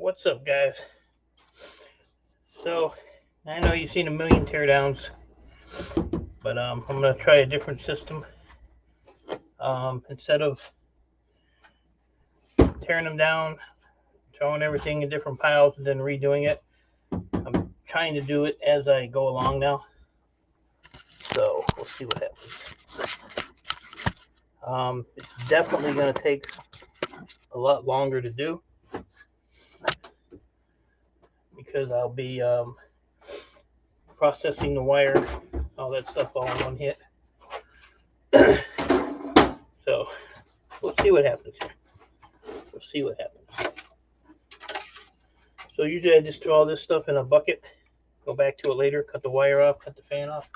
What's up, guys? So, I know you've seen a million teardowns, but I'm going to try a different system. Instead of tearing them down, throwing everything in different piles, and then redoing it, I'm trying to do it as I go along now. So, we'll see what happens. It's definitely going to take a lot longer to do because I'll be processing the wire, all that stuff all in one hit. So, we'll see what happens here. We'll see what happens. So usually I just throw all this stuff in a bucket, go back to it later, cut the wire off, cut the fan off.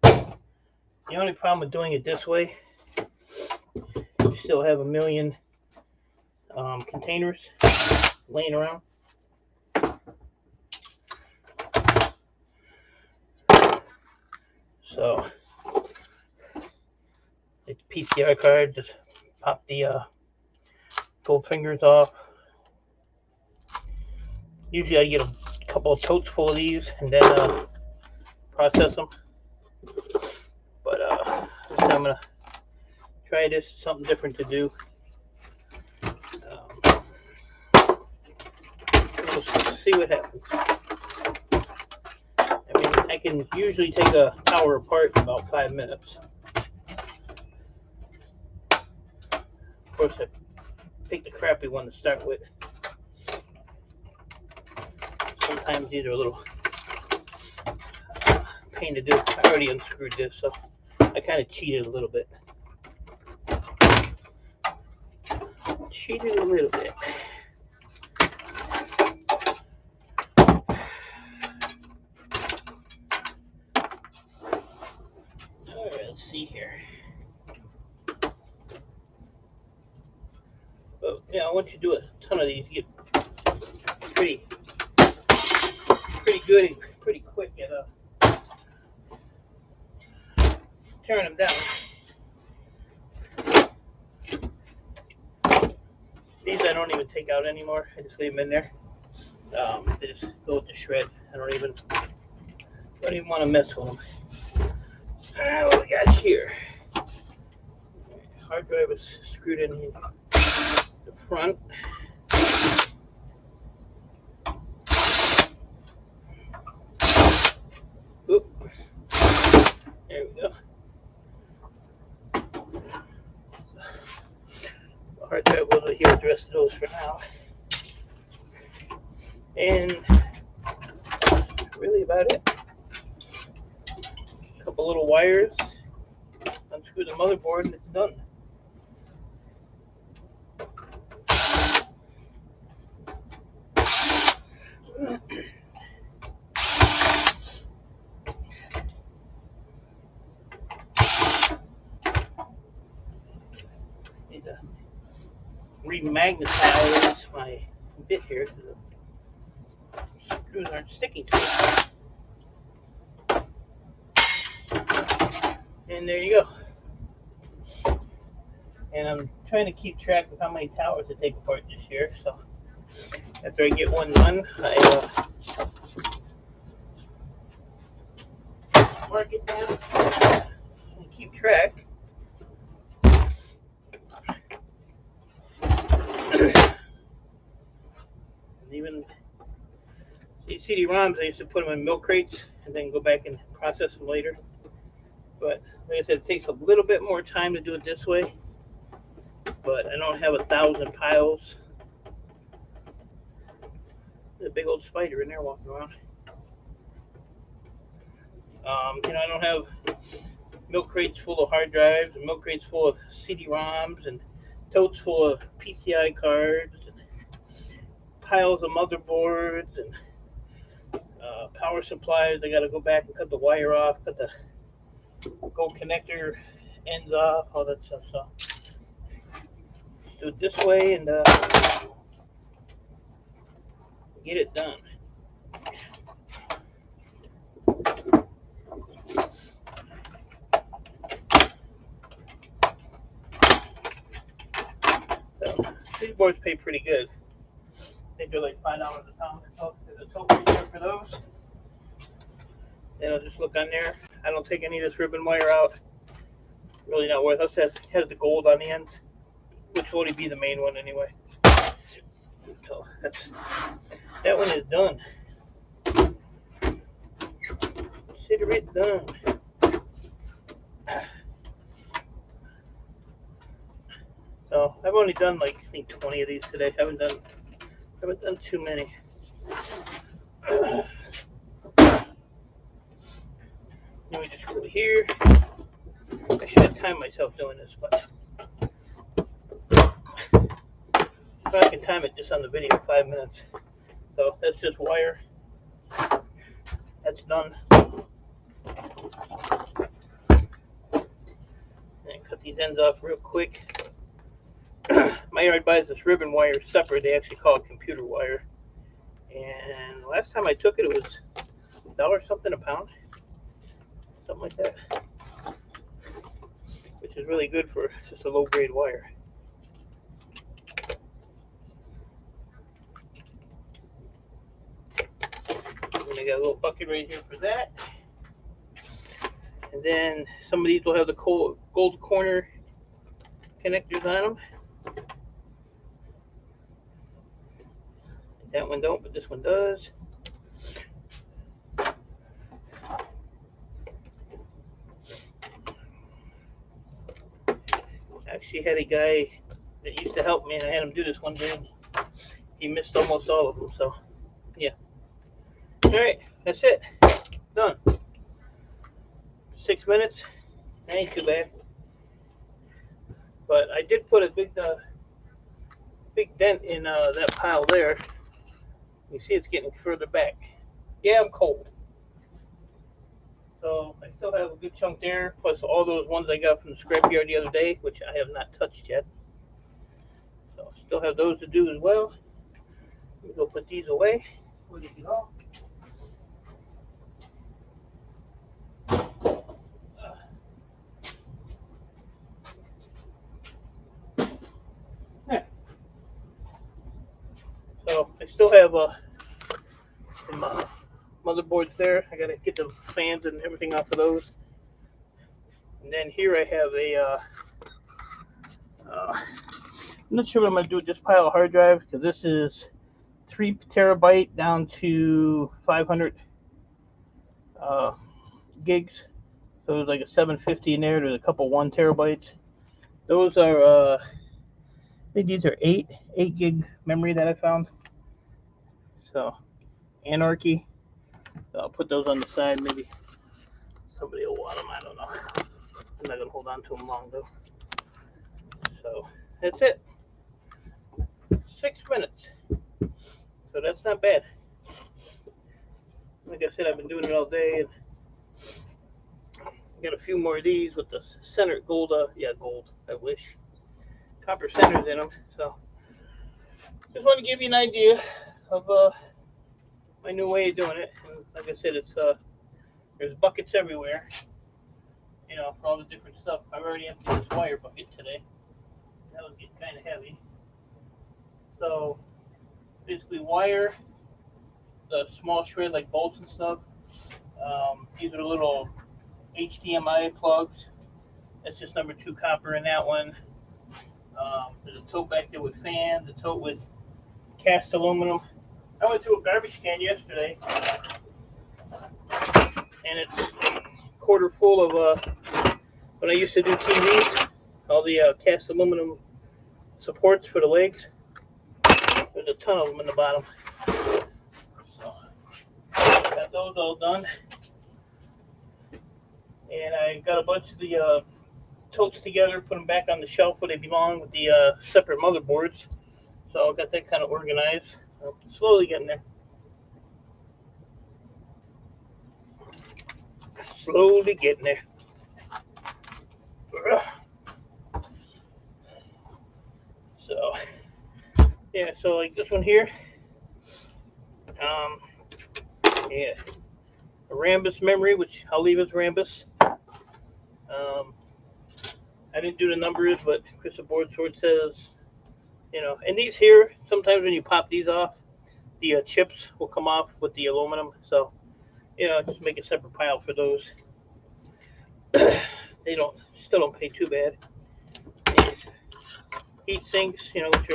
The only problem with doing it this way, you still have a million containers laying around. So it's PCI card, just pop the gold fingers off. Usually I get a couple of totes full of these and then process them. But this time I'm gonna try this, something different to do. We'll see what happens. I mean, I can usually take a tower apart in about 5 minutes. Of course, I picked the crappy one to start with. Sometimes these are a little pain to do. I already unscrewed this, so I kind of cheated a little bit. Cheated a little bit. Alright, let's see here. But yeah, once you do a ton of these, you get pretty good and pretty quick at tearing them down. These I don't even take out anymore. I just leave them in there. They just go with the shred. I don't even want to mess with them. What we got here? Hard drive is screwed in here. The front. Oop. There we go. The hard drive will heal the rest of those for now. And really about it. A couple little wires. Unscrew the motherboard and it's done. Need to remagnetize my bit here because the screws aren't sticking to it. And there you go. And I'm trying to keep track of how many towers to take apart this year. So after I get one done, I mark it down and keep track. And even these CD-ROMs, I used to put them in milk crates and then go back and process them later. But like I said, it takes a little bit more time to do it this way. But I don't have 1,000 piles. There's a big old spider in there walking around. I don't have milk crates full of hard drives and milk crates full of CD-ROMs and totes full of PCI cards and piles of motherboards and power supplies. I got to go back and cut the wire off, cut the gold connector ends off, all that stuff. So do it this way and get it done. So these boards pay pretty good. think they're like $5 a pound. Oh, there's a tote right there for those. Then I'll just look on there. I don't take any of this ribbon wire out. Really not worth it. It has the gold on the end, which will only be the main one anyway. So that one is done. Consider it done. So I've only done like I think 20 of these today. Haven't done too many. Then we just go here. I should have timed myself doing this, but I can time it just on the video, 5 minutes. So that's just wire. That's done. And cut these ends off real quick. My yard buys this ribbon wire separate. They actually call it computer wire. And last time I took it, it was $1 something a pound, something like that, which is really good for just a low grade wire. And I got a little bucket right here for that. And then some of these will have the gold corner connectors on them. That one don't, but this one does. I actually had a guy that used to help me, and I had him do this one day. He missed almost all of them, so yeah. All right, that's it. Done. 6 minutes. That ain't too bad. But I did put a big dent in that pile there. You see it's getting further back. Yeah, I'm cold. So I still have a good chunk there, plus all those ones I got from the scrapyard the other day, which I have not touched yet. So still have those to do as well. Let me go put these away. Where did you go? Yeah. So I still have some motherboards there. I gotta get the fans and everything off of those. And then here I have a I'm not sure what I'm gonna do with this pile of hard drives, because this is 3 terabyte down to 500 gigs. So there's like a 750 in there. There's a couple 1 terabytes. Those are I think these are 8 gig memory that I found. So Anarchy. So I'll put those on the side. Maybe somebody will want them. I don't know. I'm not gonna hold on to them long though. So that's it. 6 minutes. So that's not bad. Like I said, I've been doing it all day, and got a few more of these with the center gold. Gold. I wish copper centers in them. So just want to give you an idea of my new way of doing it. And like I said, it's there's buckets everywhere. You know, for all the different stuff. I've already emptied this wire bucket today. That was getting kind of heavy. So basically, wire, the small shred like bolts and stuff. These are little HDMI plugs. That's just number 2 copper in that one. There's a tote back there with fans, a tote with cast aluminum. I went through a garbage can yesterday, and it's quarter full of when I used to do TVs, all the cast aluminum supports for the legs. There's a ton of them in the bottom. So got those all done. And I got a bunch of the totes together, put them back on the shelf where they belong with the separate motherboards. So I got that kind of organized. I'm slowly getting there. Slowly getting there. So yeah, so like this one here. Yeah, a Rambus memory, which I'll leave as Rambus. I didn't do the numbers, but Crystal Board Sword says, you know, and these here, sometimes when you pop these off, the chips will come off with the aluminum. So just make a separate pile for those. They still don't pay too bad. These heat sinks, which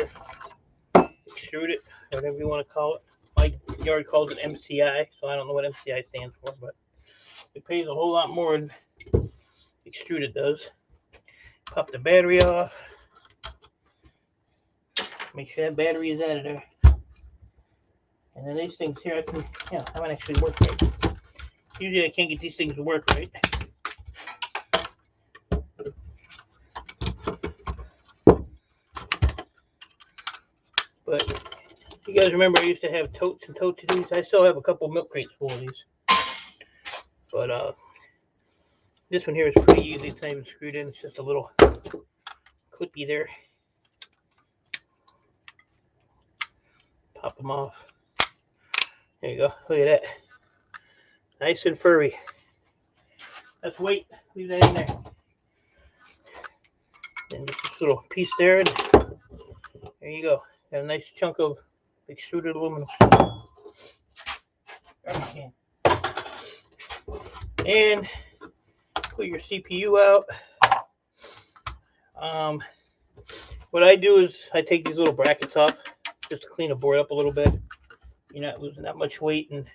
are extruded, whatever you want to call it. My yard calls it MCI, so I don't know what MCI stands for, but it pays a whole lot more than extruded does. Pop the battery off. Make sure that battery is out of there. And then these things here, haven't actually worked right. Usually I can't get these things to work right. But you guys remember I used to have totes and totes of these? I still have a couple milk crates full of these. But this one here is pretty easy. It's not even screwed in. It's just a little clippy there. Pop them off. There you go. Look at that. Nice and furry. Let's wait. Leave that in there. And just this little piece there. And there you go. Got a nice chunk of extruded aluminum. Okay. And put your CPU out. What I do is I take these little brackets off just to clean the board up a little bit. You're not losing that much weight, and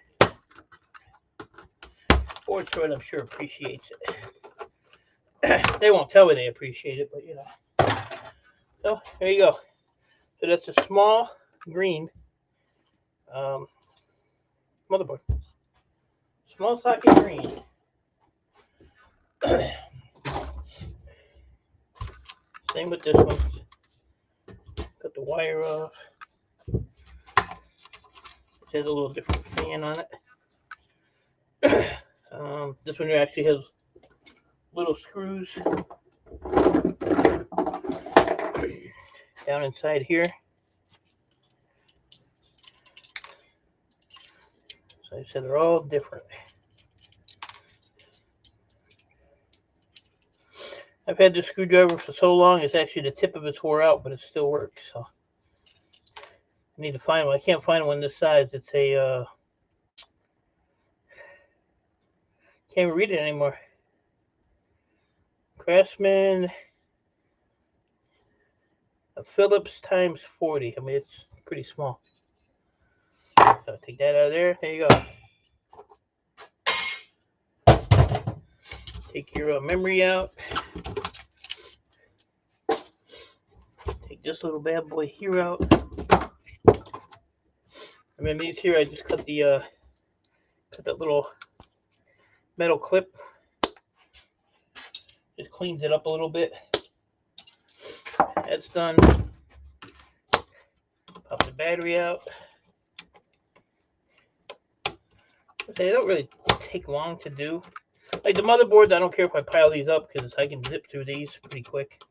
board sort I'm sure appreciates it. They won't tell me they appreciate it, but So there you go. So that's a small green motherboard. Small socket green. Same with this one. Cut the wire off. It has a little different fan on it. This one here actually has little screws down inside here. So I said they're all different. I've had this screwdriver for so long, it's actually the tip of it's wore out, but it still works. So I need to find one. I can't find one this size. It's a can't even read it anymore. Craftsman, a Phillips times 40. I mean, it's pretty small. So take that out of there. There you go. Take your memory out. Take this little bad boy here out. And then these here, I just cut the cut that little metal clip. Just cleans it up a little bit. That's done. Pop the battery out. They don't really take long to do. Like the motherboards, I don't care if I pile these up because I can zip through these pretty quick.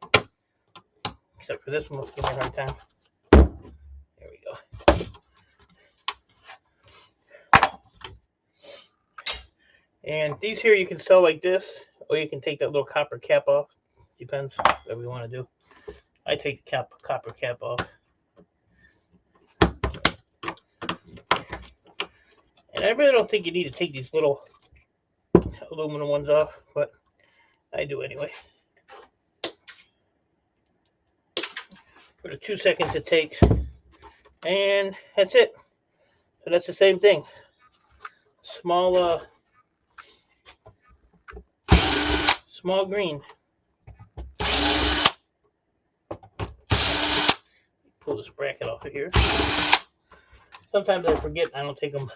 Except for this one, will give me a hard time. There we go. And these here you can sell like this, or you can take that little copper cap off. Depends, whatever you want to do. I take the copper cap off. And I really don't think you need to take these little aluminum ones off, but I do anyway. For the 2 seconds it takes. And that's it. So that's the same thing. Small small green. Pull this bracket off of here. Sometimes I forget. I don't take them.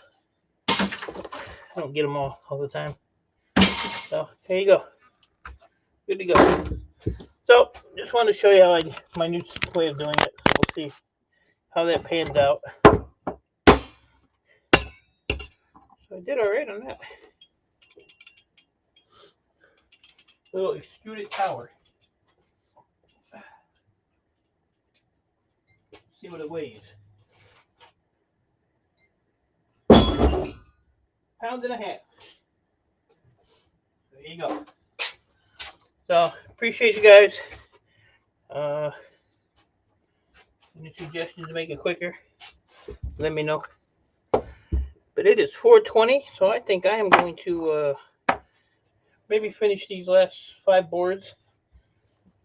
I don't get them all the time. So there you go. Good to go. So just wanted to show you how my new way of doing it. We'll see how that pans out. So I did all right on that. Little extruded tower. See what it weighs. Pound and a half. There you go. So appreciate you guys. Any suggestions to make it quicker? Let me know. But it is 4:20, so I think I am going to maybe finish these last 5 boards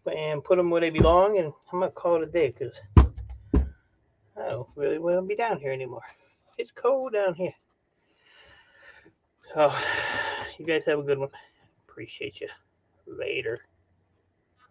and put them where they belong, and I'm gonna call it a day because I don't really want to be down here anymore. It's cold down here. So, you guys have a good one. Appreciate you. Later.